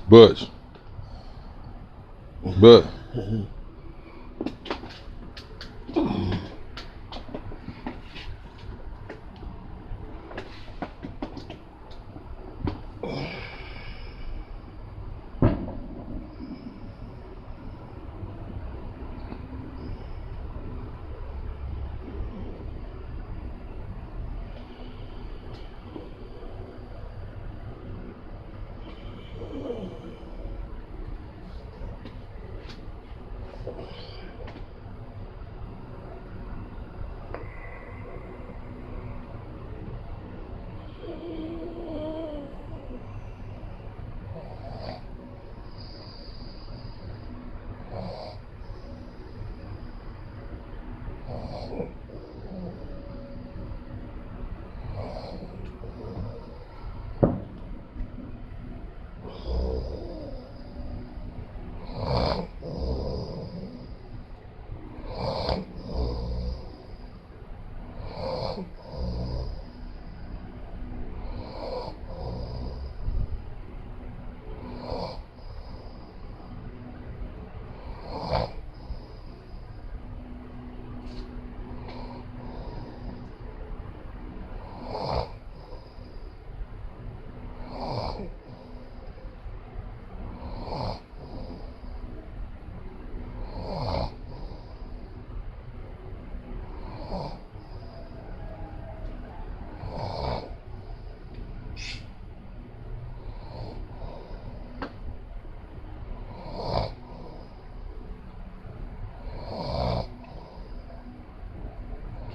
Butch. But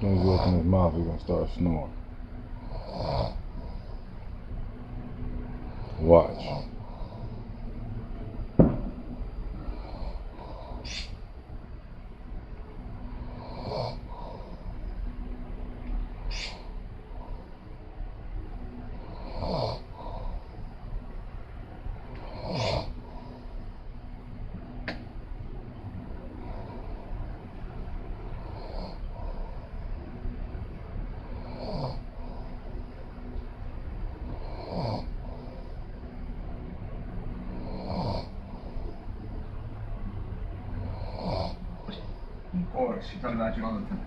as soon as he opens his mouth, he's gonna start snoring. Watch. Of course, she talks about you all the time.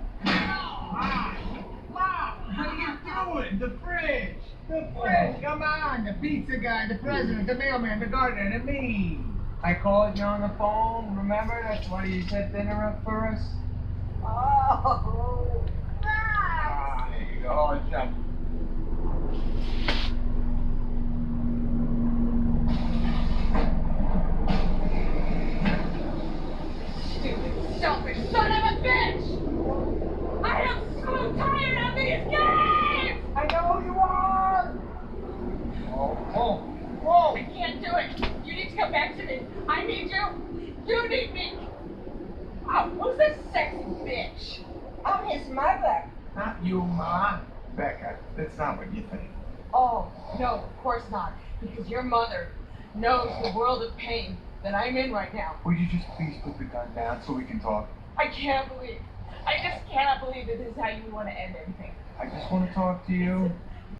Mom, what are you doing? The fridge! The fridge! Come on! The pizza guy, the president, the mailman, the gardener, the me! I called you on the phone, remember? That's why you set dinner up for us? Oh! Nice! There you go. Oh, shut. Selfish son of a bitch! I am so tired of these guys! I know who you are! Oh, whoa! I can't do it. You need to come back to me. I need you. You need me. Oh, who's this sexy bitch? I'm his mother. Not you, Ma. Becca, that's not what you think. Oh, no, of course not. Because your mother knows the world of pain that I'm in right now. Would you just please put the gun down so we can talk? I just cannot believe that this is how you want to end everything. I just want to talk to you.